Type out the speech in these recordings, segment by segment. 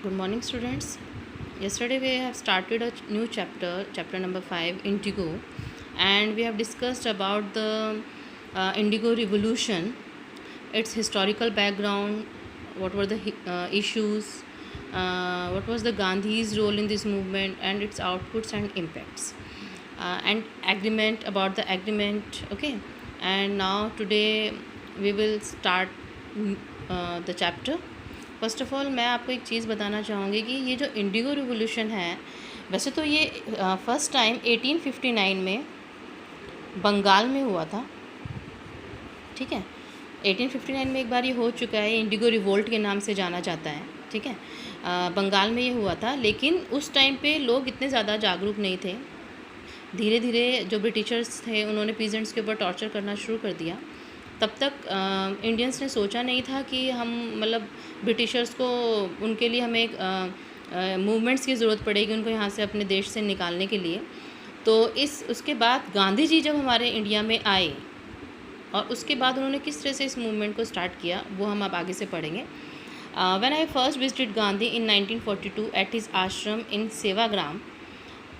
Good morning, students. Yesterday we have started a new chapter number 5, Indigo, and we have discussed about the Indigo Revolution, its historical background, what were the issues, what was the Gandhi's role in this movement, and its outputs and impacts, and agreement about the agreement. Okay, and now today we will start the chapter. First of all मैं आपको एक चीज़ बताना चाहूँगी कि ये जो Indigo revolution है, वैसे तो ये फर्स्ट टाइम 1859 में बंगाल में हुआ था। ठीक है, 1859 में एक बार ये हो चुका है, इंडिगो रिवोल्ट के नाम से जाना जाता है। ठीक है, बंगाल में ये हुआ था, लेकिन उस टाइम पे लोग इतने ज़्यादा जागरूक नहीं थे। धीरे धीरे जो ब्रिटिशर्स थे उन्होंने पीजेंट्स के ऊपर टॉर्चर करना शुरू कर दिया। तब तक इंडियंस ने सोचा नहीं था कि हम मतलब ब्रिटिशर्स को उनके लिए हमें एक मूवमेंट्स की ज़रूरत पड़ेगी उनको यहाँ से अपने देश से निकालने के लिए। तो उसके बाद गांधी जी जब हमारे इंडिया में आए और उसके बाद उन्होंने किस तरह से इस मूवमेंट को स्टार्ट किया वो हम अब आगे से पढ़ेंगे। When I first visited Gandhi in 1942 at his आश्रम इन Sevagram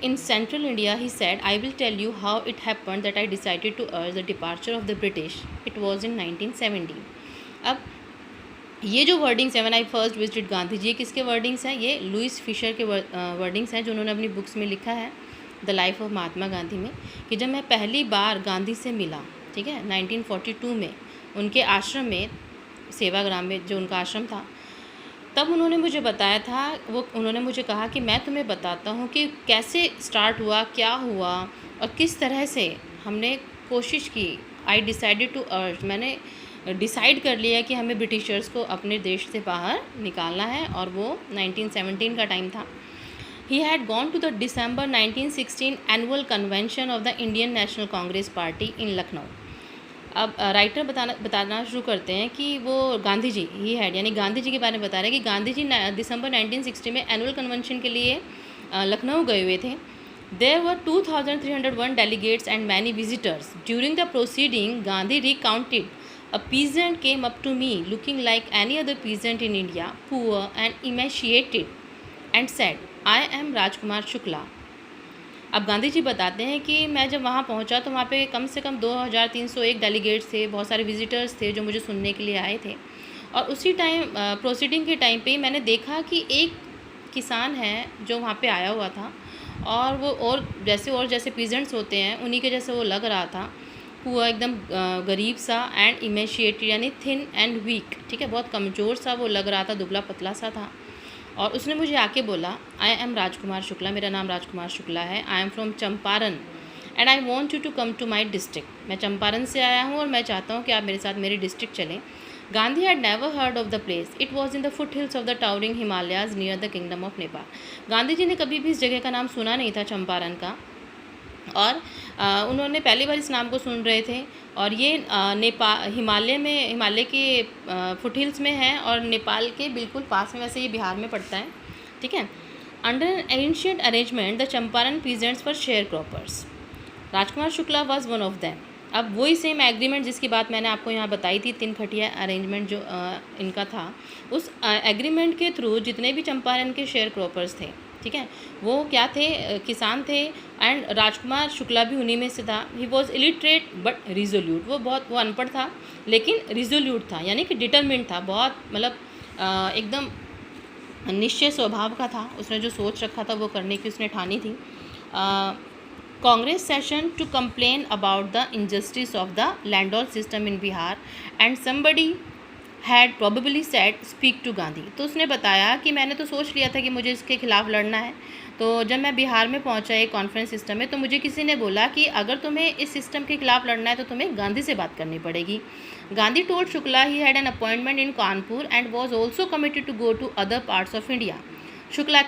in central India, he said, I will tell you how it happened that I decided to urge the departure of the British. It was in 1970. अब ये जो wordings हैं, when I first visited Gandhi ji, किसके wordings हैं? ये Louis Fisher के wordings हैं जो उन्होंने अपनी बुक्स में लिखा है the life of Mahatma Gandhi में, कि जब मैं पहली बार गांधी से मिला, ठीक है, 1942 में उनके आश्रम में, सेवाग्राम में जो उनका आश्रम था, तब उन्होंने मुझे बताया था, उन्होंने मुझे कहा कि मैं तुम्हें बताता हूँ कि कैसे स्टार्ट हुआ, क्या हुआ और किस तरह से हमने कोशिश की। आई डिसाइडेड टू अर्ज, मैंने डिसाइड कर लिया कि हमें ब्रिटिशर्स को अपने देश से बाहर निकालना है, और वो 1917 का टाइम था। He had gone to the December 1916 annual convention of the Indian National Congress party in Lucknow. अब राइटर बताना शुरू करते हैं कि वो गांधी जी ही हैड, यानी गांधी जी के बारे में बता रहे हैं कि गांधी जी दिसंबर 1960 में एनुअल कन्वेंशन के लिए लखनऊ गए हुए थे। There were 2301 delegates and many visitors. During the proceeding Gandhi recounted a peasant came up to me looking like any other peasant in India, poor and emaciated, and said, I am Rajkumar Shukla. अब गांधी जी बताते हैं कि मैं जब वहाँ पहुँचा तो वहाँ पे कम से कम 2301 डेलीगेट्स थे, बहुत सारे विजिटर्स थे जो मुझे सुनने के लिए आए थे। और उसी टाइम प्रोसीडिंग के टाइम पे मैंने देखा कि एक किसान है जो वहाँ पे आया हुआ था, और वो और जैसे पीजेंट्स होते हैं उन्हीं के जैसे वो लग रहा था, हुआ एकदम गरीब सा, एंड इमेशिएटेड यानी थिन एंड वीक। ठीक है, बहुत कमज़ोर सा वो लग रहा था, दुबला पतला सा था। और उसने मुझे आके बोला, आई एम राजकुमार शुक्ला, मेरा नाम राजकुमार शुक्ला है, I am from Champaran and I want you to come to my district. मैं चंपारण से आया हूँ और मैं चाहता हूँ कि आप मेरे साथ मेरी डिस्ट्रिक्ट चलें। Gandhi had never heard of the place, it was in the foothills of the towering Himalayas near the kingdom of Nepal. Gandhi ji ने कभी भी इस जगह का नाम सुना नहीं था, चंपारण का, और उन्होंने पहली बार इस नाम को सुन रहे थे। और ये हिमालय के फुट हिल्स में है और नेपाल के बिल्कुल पास में, वैसे ये बिहार में पड़ता है। ठीक है, under N ancient arrangement the Champaran peasants for share croppers, Rajkumar Shukla was one of them. अब वही सेम एग्रीमेंट जिसकी बात मैंने आपको यहाँ बताई थी, 3 खटिया अरेंजमेंट जो इनका था, उस एग्रीमेंट के थ्रू जितने भी चंपारण के शेयर क्रॉपर्स थे, ठीक है, वो क्या थे, किसान थे, एंड राजकुमार शुक्ला भी उन्हीं में से था। He was illiterate but resolute, वो अनपढ़ था लेकिन रिजोल्यूट था, यानी कि डिटरमिन्ड था, बहुत मतलब एकदम निश्चय स्वभाव का था। उसने जो सोच रखा था वो करने की उसने ठानी थी। Congress session to complain about the injustice of the landlord system in Bihar and somebody had probably said speak to Gandhi. तो उसने बताया कि मैंने तो सोच लिया था कि मुझे इसके खिलाफ़ लड़ना है, तो जब मैं बिहार में पहुंचा एक कॉन्फ्रेंस सिस्टम में, तो मुझे किसी ने बोला कि अगर तुम्हें इस सिस्टम के खिलाफ़ लड़ना है तो तुम्हें गांधी से बात करनी पड़ेगी। Gandhi told Shukla he had an appointment in Kanpur and was also committed to go to other parts of India. Shukla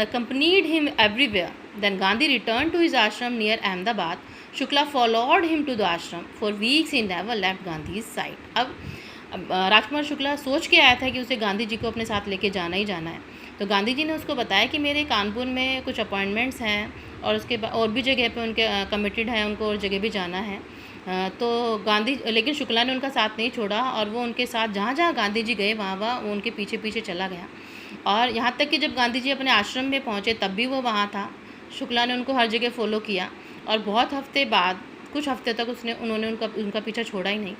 accompanied him everywhere. Then Gandhi returned to his ashram near Ahmedabad. Shukla followed him to the ashram. For weeks he never left Gandhi's side. अब राजकुमार शुक्ला सोच के आया था कि उसे गांधी जी को अपने साथ लेके जाना ही जाना है। तो गांधी जी ने उसको बताया कि मेरे कानपुर में कुछ अपॉइंटमेंट्स हैं और उसके बाद और भी जगह पे उनके कमिटेड है, उनको और जगह भी जाना है। तो लेकिन शुक्ला ने उनका साथ नहीं छोड़ा और वो उनके साथ जहाँ जहाँ गांधी जी गए वहाँ वो उनके पीछे पीछे चला गया। और यहाँ तक कि जब गांधी जी अपने आश्रम में पहुँचे तब भी वो वहाँ था। शुक्ला ने उनको हर जगह फॉलो किया और बहुत हफ्ते बाद, कुछ हफ्ते तक उन्होंने उनका पीछा छोड़ा ही नहीं।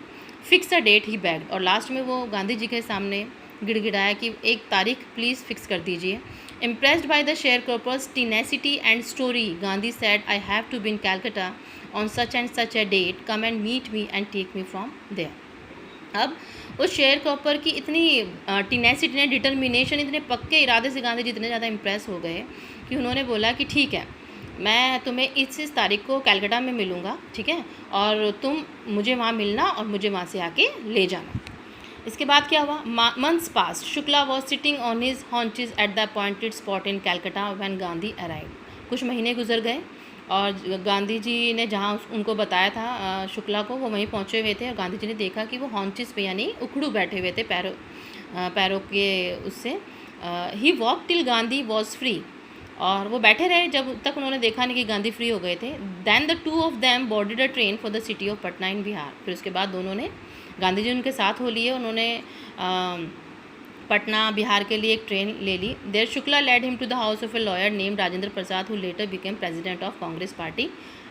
Fix a date he bagged, और लास्ट में वो गांधी जी के सामने गिड़गिड़ाया कि एक तारीख प्लीज़ फिक्स कर दीजिए। Impressed by the sharecropper's tenacity and story, Gandhi said, I have to be in Calcutta on such and such a date, come and meet me and take me from there. अब उस शेयरक्रॉपर की इतनी टीनेसिटी ने, डिटर्मिनेशन, इतने पक्के इरादे से गांधी जी इतने ज़्यादा इम्प्रेस हो गए कि उन्होंने बोला कि ठीक है, मैं तुम्हें इस तारीख को कलकत्ता में मिलूँगा, ठीक है, और तुम मुझे वहाँ मिलना और मुझे वहाँ से आके ले जाना। इसके बाद क्या हुआ? Months pass, Shukla was sitting on his haunches at the appointed spot in Calcutta when Gandhi arrive. कुछ महीने गुजर गए और गांधी जी ने जहाँ उनको बताया था शुक्ला को, वो वहीं पहुँचे हुए थे और गांधी जी ने देखा कि वो हॉन्चेस पे यानी उखड़ू बैठे हुए थे पैरों के उससे। ही walk till Gandhi was free, और वो बैठे रहे जब तक उन्होंने देखा नहीं कि गांधी फ्री हो गए थे। Then the two of them boarded a train for the city of Patna in Bihar. फिर उसके बाद दोनों ने, गांधी जी उनके साथ हो लिए, उन्होंने पटना बिहार के लिए एक ट्रेन ले ली। There Shukla led him to the house of a lawyer named Rajendra Prasad, who later became president of Congress party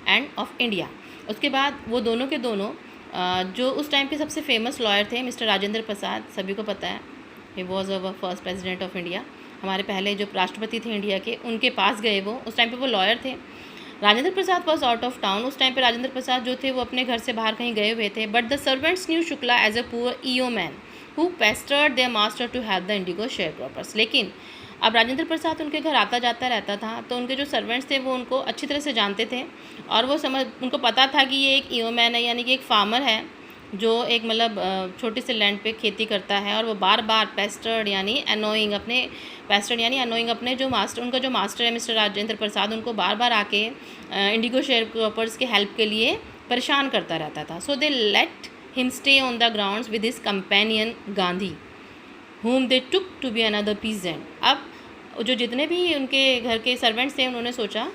and of India. उसके बाद वो दोनों के दोनों जो उस टाइम के सबसे फेमस लॉयर थे, मिस्टर राजेंद्र प्रसाद, सभी को पता है, he was our first president of India, हमारे पहले जो राष्ट्रपति थे इंडिया के, उनके पास गए। वो उस टाइम पे वो लॉयर थे। Rajendra Prasad was out of town. उस टाइम पे राजेंद्र प्रसाद जो थे वो अपने घर से बाहर कहीं गए हुए थे। But the servants knew Shukla as a poor yeoman who pestered their master to have the indigo sharecroppers. लेकिन अब राजेंद्र प्रसाद उनके घर आता जाता रहता था, तो उनके जो सर्वेंट्स थे वो उनको अच्छी तरह से जानते थे और वो उनको पता था कि ये एक ईओ मैन है, यानी कि एक फार्मर है जो एक मतलब छोटी सी लैंड पे खेती करता है, और वो बार बार पेस्टर्ड यानी अनोइंग अपने जो मास्टर, उनका जो मास्टर है मिस्टर राजेंद्र प्रसाद, उनको बार बार आके इंडिगो शेयरक्रॉपर्स के हेल्प के लिए परेशान करता रहता था। So they let him stay on the grounds with his companion Gandhi, whom they took to be another peasant। अब जो जितने भी उनके घर के सर्वेंट्स थे, उन्होंने सोचा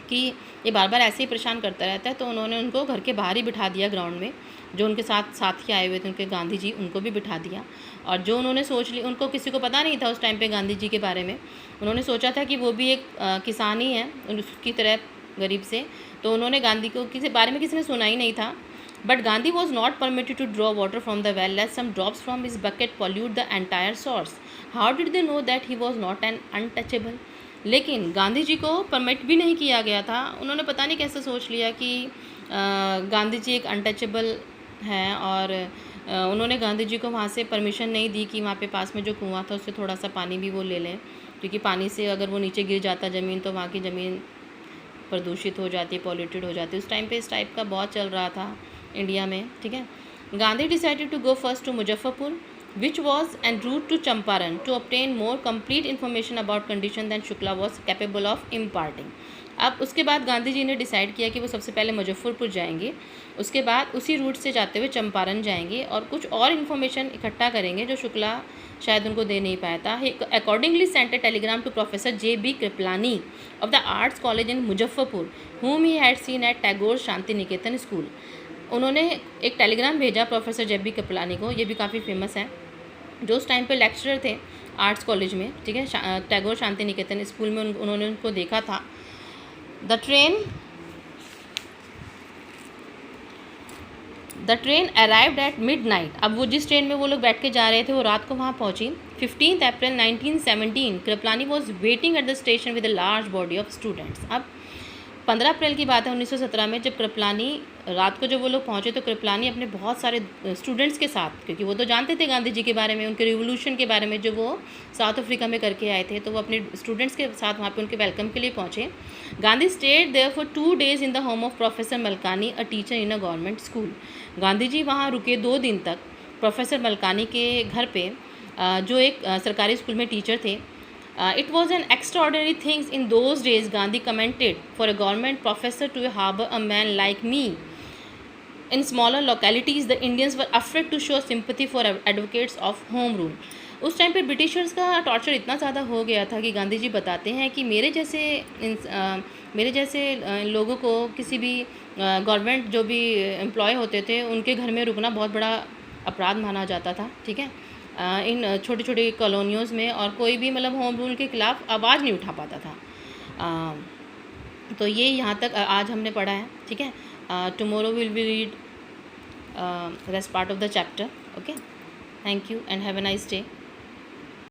कि ये बार बार ऐसे ही परेशान करता रहता है, तो उन्होंने उनको घर के बाहर ही बिठा दिया ग्राउंड में। जो उनके साथ साथी आए हुए थे उनके गांधी जी, उनको भी बिठा दिया। और जो उन्होंने सोच ली, उनको किसी को पता नहीं था उस टाइम पे गांधी जी के बारे में, उन्होंने सोचा था कि वो भी एक किसान ही है उसकी तरह, गरीब से, तो उन्होंने गांधी को किसी बारे में किसी ने सुना ही नहीं था। But Gandhi was not permitted to draw water from the well lest some drops from his bucket pollute the entire source. How did they know that he was not an untouchable. लेकिन गांधी जी को परमिट भी नहीं किया गया था। उन्होंने पता नहीं कैसे सोच लिया कि गांधी जी एक अनटचेबल हैं, और उन्होंने गांधी जी को वहाँ से परमिशन नहीं दी कि वहाँ पे पास में जो कुआं था उससे थोड़ा सा पानी भी वो ले लें, क्योंकि पानी से अगर वो नीचे गिर जाता ज़मीन तो वहाँ की ज़मीन प्रदूषित हो जाती है, पॉल्यूटेड हो जाती है। उस टाइम पे इस टाइप का बहुत चल रहा था इंडिया में, ठीक है। Gandhi decided to go first to Muzaffarpur which was en route to Champaran to obtain more complete information about condition than Shukla was capable of imparting। अब उसके बाद गांधी जी ने डिसाइड किया कि वो सबसे पहले मुजफ्फरपुर जाएंगे, उसके बाद उसी रूट से जाते हुए चंपारण जाएंगे और कुछ और इन्फॉर्मेशन इकट्ठा करेंगे जो शुक्ला शायद उनको दे नहीं पाया था। Accordingly sent a telegram to professor J.B. Kripalani of the arts college in Muzaffarpur whom he had seen at Tagore Shantiniketan school. उन्होंने एक टेलीग्राम भेजा प्रोफेसर J.B. कृपलानी को, ये भी काफ़ी फेमस है, जो उस टाइम पे लेक्चरर थे आर्ट्स कॉलेज में, ठीक है, टैगोर शांति निकेतन स्कूल में। उन्होंने उनको देखा था। The train arrived at midnight. अब वो जिस ट्रेन में वो लोग बैठ के जा रहे थे वो रात को वहाँ पहुँची। 15 अप्रैल 1917 Kripalani was waiting at the station with a large body of students. अब 15 अप्रैल की बात है 1917 में, जब कृपलानी रात को जब वो लोग पहुँचे तो कृपलानी अपने बहुत सारे स्टूडेंट्स के साथ, क्योंकि वो तो जानते थे गांधी जी के बारे में, उनके रिवोल्यूशन के बारे में जो वो साउथ अफ्रीका में करके आए थे, तो वो अपने स्टूडेंट्स के साथ वहाँ पे उनके वेलकम के लिए पहुँचे। Gandhi stayed there for 2 days in the home of professor Malkani, a teacher in a government school. Gandhi ji वहाँ रुके 2 दिन तक प्रोफेसर मलकानी के घर पे, जो एक सरकारी स्कूल में टीचर थे। It was an extraordinary thing in those days, Gandhi commented, for a government professor to harbor a man like me. In smaller localities, the Indians were afraid to show sympathy for advocates of home rule. उस time पे Britishers का torture इतना ज़्यादा हो गया था कि गांधी जी बताते हैं कि मेरे जैसे लोगों को किसी भी गवर्नमेंट जो भी एम्प्लॉय होते थे उनके घर में रुकना बहुत बड़ा अपराध माना जाता था, ठीक है। इन छोटी छोटी कॉलोनियोज़ में, और कोई भी मतलब होम रूल के ख़िलाफ़ आवाज़ नहीं उठा पाता था। तो ये यहाँ तक आज हमने पढ़ा है, ठीक है। Tomorrow will be read rest part of the chapter. Okay, thank you and have a nice day.